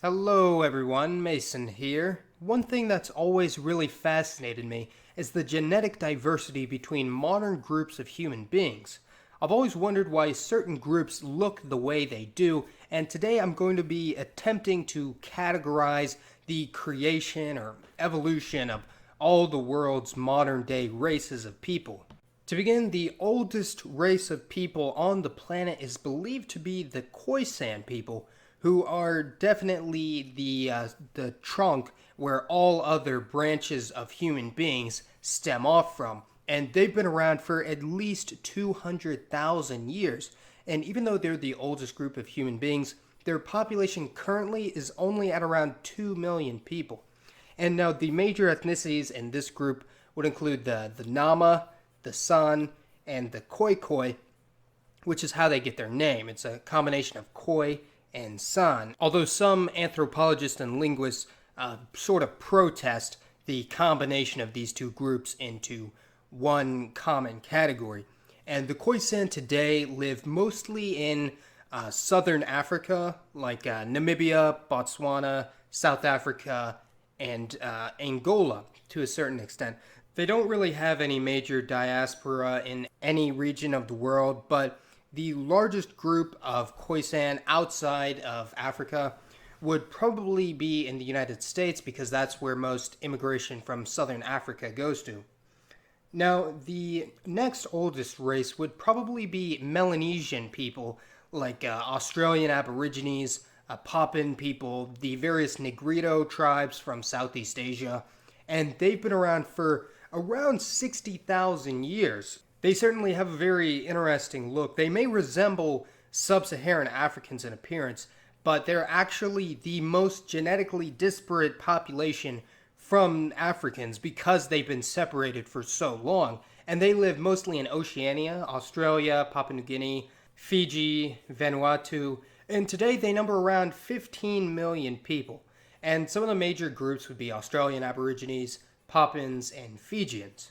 Hello everyone, Mason here. One thing that's always really fascinated me is the genetic diversity between modern groups of human beings. I've always wondered why certain groups look the way they do, and today I'm going to be attempting to categorize the creation or evolution of all the world's modern day races of people. To begin, the oldest race of people on the planet is believed to be the Khoisan people, who are definitely the trunk where all other branches of human beings stem off from. And they've been around for at least 200,000 years. And even though they're the oldest group of human beings, their population currently is only at around 2 million people. And now the major ethnicities in this group would include the Nama, the San, and the Khoikhoi, which is how they get their name. It's a combination of Khoi and San, although some anthropologists and linguists sort of protest the combination of these two groups into one common category. And the Khoisan today live mostly in southern Africa, like Namibia, Botswana, South Africa, and Angola to a certain extent. They don't really have any major diaspora in any region of the world, but the largest group of Khoisan outside of Africa would probably be in the United States because that's where most immigration from southern Africa goes to. Now, the next oldest race would probably be Melanesian people, like Australian Aborigines, Papuan people, the various Negrito tribes from Southeast Asia, and they've been around for around 60,000 years. They certainly have a very interesting look. They may resemble sub-Saharan Africans in appearance, but they're actually the most genetically disparate population from Africans because they've been separated for so long. And they live mostly in Oceania, Australia, Papua New Guinea, Fiji, Vanuatu, and today they number around 15 million people. And some of the major groups would be Australian Aborigines, Papuans, and Fijians.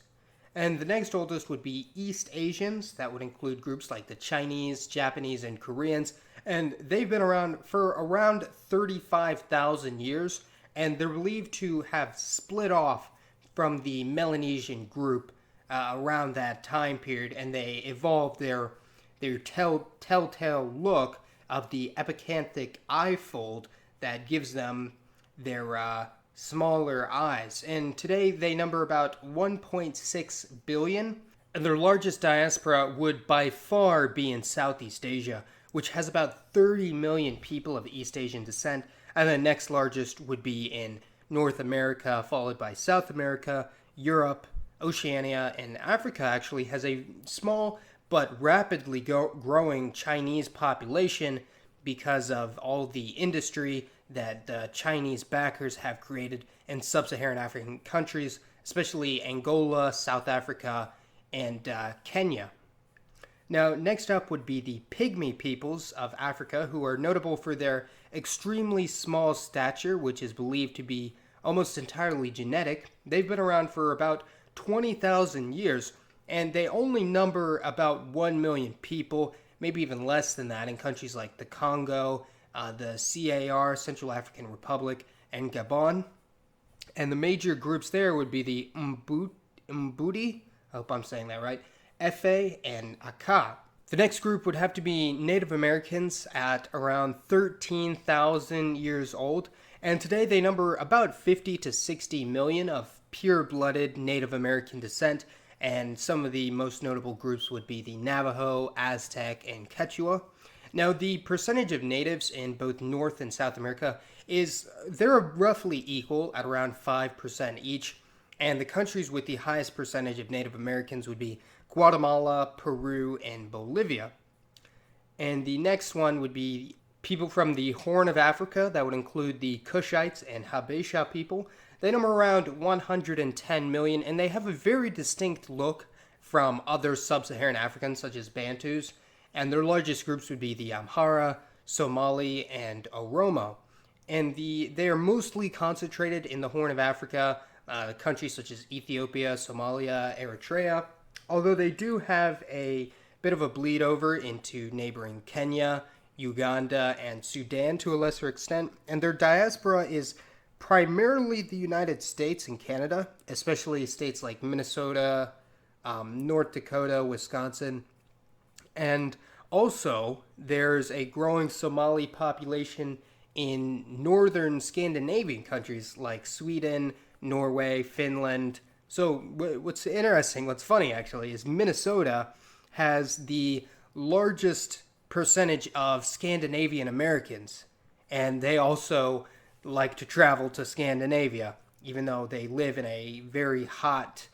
And the next oldest would be East Asians. That would include groups like the Chinese, Japanese, and Koreans. And they've been around for around 35,000 years. And they're believed to have split off from the Melanesian group around that time period. And they evolved their telltale look of the epicanthic eye fold that gives them their smaller eyes. And today they number about 1.6 billion. And their largest diaspora would by far be in Southeast Asia, which has about 30 million people of East Asian descent. And the next largest would be in North America, followed by South America, Europe, Oceania, and Africa actually has a small but rapidly growing Chinese population because of all the industry that the Chinese backers have created in sub-Saharan African countries, especially Angola, South Africa, and Kenya. Now, next up would be the Pygmy peoples of Africa, who are notable for their extremely small stature, which is believed to be almost entirely genetic. They've been around for about 20,000 years, and they only number about 1 million people, maybe even less than that, in countries like the Congo, the CAR, Central African Republic, and Gabon. And the major groups there would be the Mbuti, I hope I'm saying that right, Efe, and Aka. The next group would have to be Native Americans at around 13,000 years old, and today they number about 50 to 60 million of pure-blooded Native American descent, and some of the most notable groups would be the Navajo, Aztec, and Quechua. Now, the percentage of natives in both North and South America they're roughly equal at around 5% each, and the countries with the highest percentage of Native Americans would be Guatemala, Peru, and Bolivia. And the next one would be people from the Horn of Africa. That would include the Kushites and Habesha people. They number around 110 million, and they have a very distinct look from other sub-Saharan Africans, such as Bantus. And their largest groups would be the Amhara, Somali, and Oromo. And they are mostly concentrated in the Horn of Africa, countries such as Ethiopia, Somalia, Eritrea. Although they do have a bit of a bleed over into neighboring Kenya, Uganda, and Sudan to a lesser extent. And their diaspora is primarily the United States and Canada, especially states like Minnesota, North Dakota, Wisconsin. And also, there's a growing Somali population in northern Scandinavian countries like Sweden, Norway, Finland. So, what's interesting, what's funny actually, is Minnesota has the largest percentage of Scandinavian Americans. And they also like to travel to Scandinavia, even though they live in a very hot,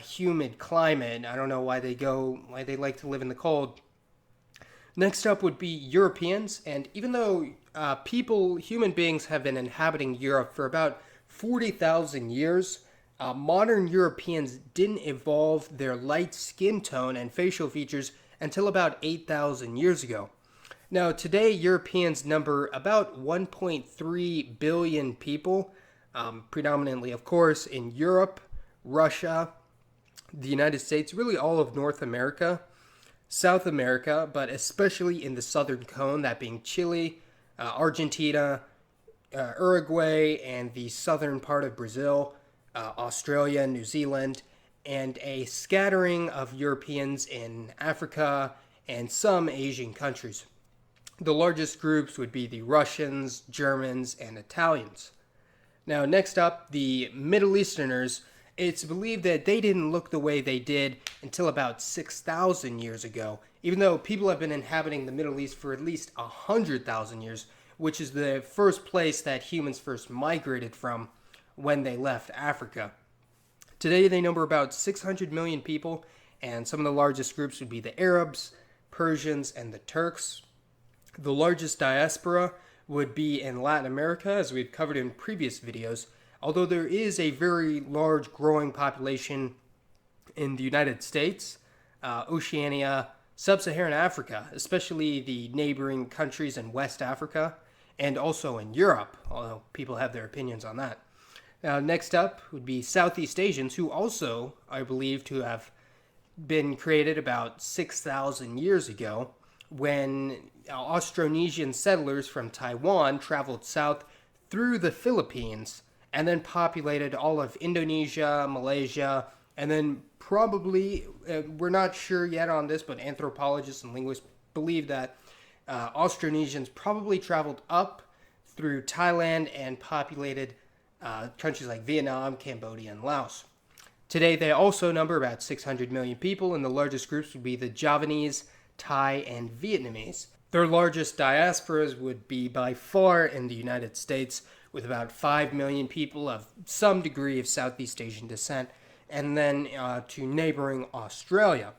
humid climate. I don't know why they like to live in the cold. Next up would be Europeans, and even though human beings have been inhabiting Europe for about 40,000 years, modern Europeans didn't evolve their light skin tone and facial features until about 8,000 years ago. Now, today, Europeans number about 1.3 billion people, predominantly, of course, in Europe, Russia, the United States, really all of North America, South America, but especially in the southern cone, that being Chile, Argentina, Uruguay, and the southern part of Brazil, Australia, New Zealand, and a scattering of Europeans in Africa and some Asian countries. The largest groups would be the Russians, Germans, and Italians. Now, next up, the Middle Easterners. It's believed that they didn't look the way they did until about 6,000 years ago, even though people have been inhabiting the Middle East for at least 100,000 years, which is the first place that humans first migrated from when they left Africa. Today, they number about 600 million people, and some of the largest groups would be the Arabs, Persians, and the Turks. The largest diaspora would be in Latin America, as we've covered in previous videos, although there is a very large growing population in the United States, Oceania, Sub-Saharan Africa, especially the neighboring countries in West Africa, and also in Europe, although people have their opinions on that. Now, next up would be Southeast Asians, who also are believed to have been created about 6,000 years ago when Austronesian settlers from Taiwan traveled south through the Philippines and then populated all of Indonesia, Malaysia, and then probably, we're not sure yet on this, but anthropologists and linguists believe that Austronesians probably traveled up through Thailand and populated countries like Vietnam, Cambodia, and Laos. Today, they also number about 600 million people, and the largest groups would be the Javanese, Thai, and Vietnamese. Their largest diasporas would be by far in the United States, with about 5 million people of some degree of Southeast Asian descent, and then to neighboring Australia.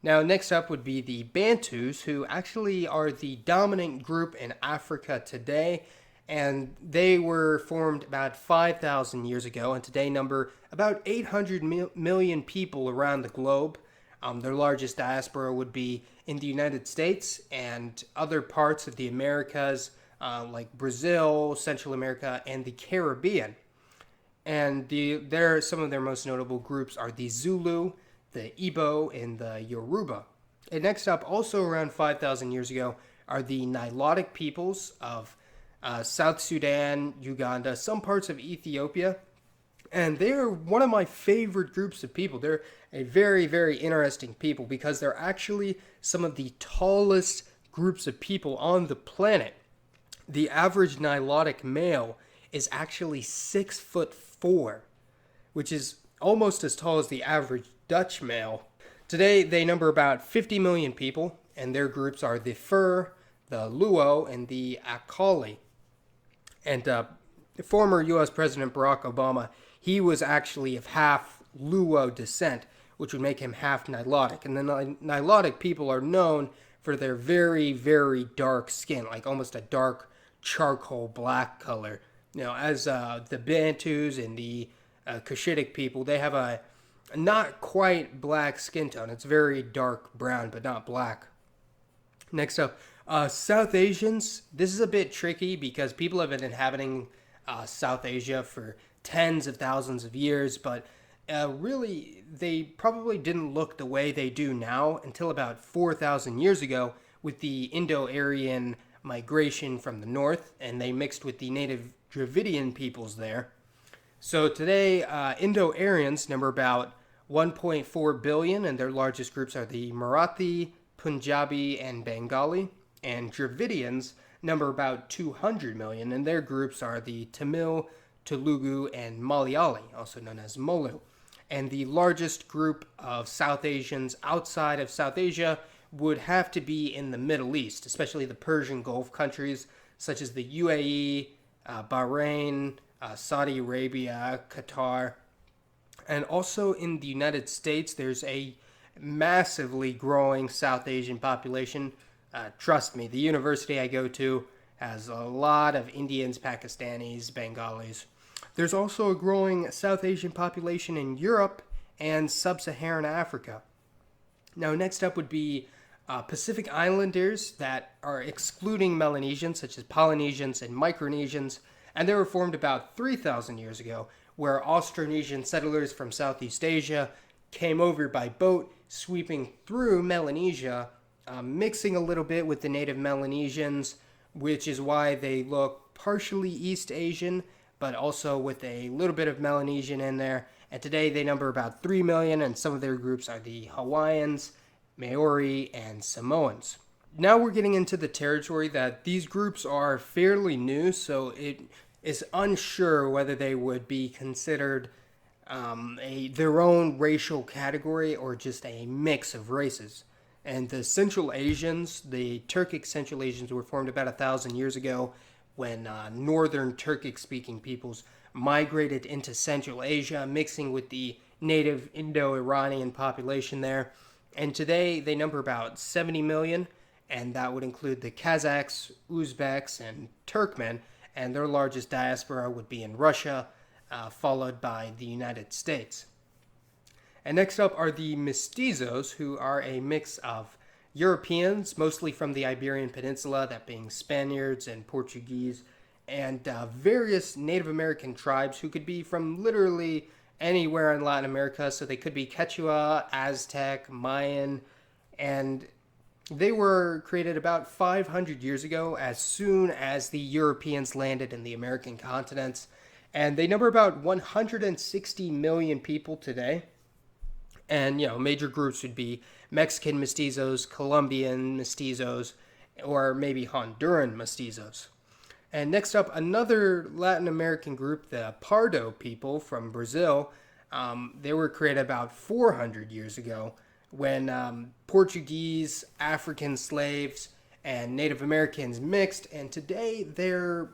Now, next up would be the Bantus, who actually are the dominant group in Africa today, and they were formed about 5,000 years ago, and today number about 800 million people around the globe. Their largest diaspora would be in the United States and other parts of the Americas, like Brazil, Central America, and the Caribbean. And some of their most notable groups are the Zulu, the Igbo, and the Yoruba. And next up, also around 5,000 years ago, are the Nilotic peoples of South Sudan, Uganda, some parts of Ethiopia. And they're one of my favorite groups of people. They're a very, very interesting people because they're actually some of the tallest groups of people on the planet. The average Nilotic male is actually 6'4", which is almost as tall as the average Dutch male. Today, they number about 50 million people, and their groups are the Fur, the Luo, and the Akali. And former U.S. President Barack Obama, he was actually of half Luo descent, which would make him half Nilotic. And the Nilotic people are known for their very, very dark skin, like almost a dark charcoal black color. You know, as the Bantus and the Cushitic people, they have a not quite black skin tone. It's very dark brown, but not black. Next up, South Asians. This is a bit tricky because people have been inhabiting South Asia for tens of thousands of years, but really, they probably didn't look the way they do now until about 4,000 years ago with the Indo-Aryan migration from the north, and they mixed with the native Dravidian peoples there. So today, Indo-Aryans number about 1.4 billion, and their largest groups are the Marathi, Punjabi, and Bengali. And Dravidians number about 200 million, and their groups are the Tamil, Telugu, and Malayali, also known as Molu. And the largest group of South Asians outside of South Asia would have to be in the Middle East, especially the Persian Gulf countries such as the UAE, Bahrain, Saudi Arabia, Qatar. And also in the United States, there's a massively growing South Asian population. Trust me, the university I go to has a lot of Indians, Pakistanis, Bengalis. There's also a growing South Asian population in Europe and sub-Saharan Africa. Now, next up would be Pacific Islanders that are excluding Melanesians, such as Polynesians and Micronesians, and they were formed about 3,000 years ago, where Austronesian settlers from Southeast Asia came over by boat, sweeping through Melanesia, mixing a little bit with the native Melanesians, which is why they look partially East Asian, but also with a little bit of Melanesian in there. And today they number about 3 million, and some of their groups are the Hawaiians, Maori, and Samoans. Now we're getting into the territory that these groups are fairly new, so it is unsure whether they would be considered their own racial category or just a mix of races. And the Central Asians, the Turkic Central Asians, were formed about 1,000 years ago when northern Turkic-speaking peoples migrated into Central Asia, mixing with the native Indo-Iranian population there. And today they number about 70 million, and that would include the Kazakhs, Uzbeks, and Turkmen, and their largest diaspora would be in Russia, followed by the United States. And next up are the Mestizos, who are a mix of Europeans, mostly from the Iberian Peninsula, that being Spaniards and Portuguese, and various Native American tribes who could be from literally anywhere in Latin America. So they could be Quechua, Aztec, Mayan, and they were created about 500 years ago as soon as the Europeans landed in the American continents. And they number about 160 million people today. And, major groups would be Mexican Mestizos, Colombian Mestizos, or maybe Honduran Mestizos. And next up, another Latin American group, the Pardo people from Brazil. They were created about 400 years ago when Portuguese, African slaves, and Native Americans mixed. And today, their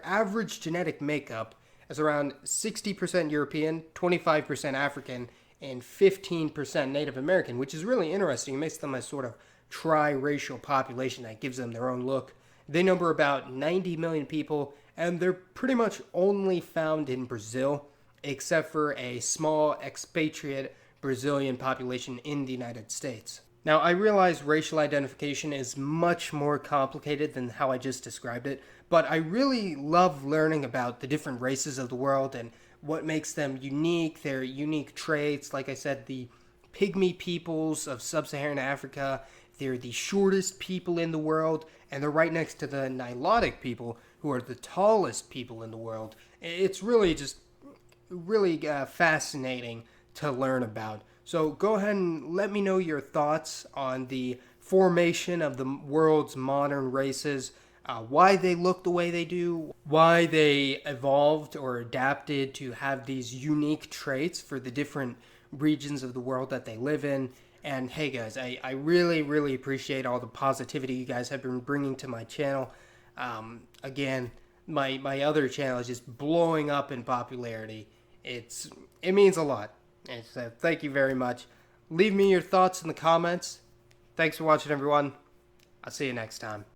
average genetic makeup is around 60% European, 25% African, and 15% Native American, which is really interesting. It makes them a sort of tri-racial population that gives them their own look. They number about 90 million people, and they're pretty much only found in Brazil, except for a small expatriate Brazilian population in the United States. Now, I realize racial identification is much more complicated than how I just described it, but I really love learning about the different races of the world and what makes them unique, their unique traits. Like I said, the Pygmy peoples of sub-Saharan Africa, they're the shortest people in the world, and they're right next to the Nilotic people, who are the tallest people in the world. It's really fascinating to learn about. So go ahead and let me know your thoughts on the formation of the world's modern races, why they look the way they do, why they evolved or adapted to have these unique traits for the different regions of the world that they live in. And hey guys, I really, really appreciate all the positivity you guys have been bringing to my channel. Again, my other channel is just blowing up in popularity. It means a lot. And so thank you very much. Leave me your thoughts in the comments. Thanks for watching, everyone. I'll see you next time.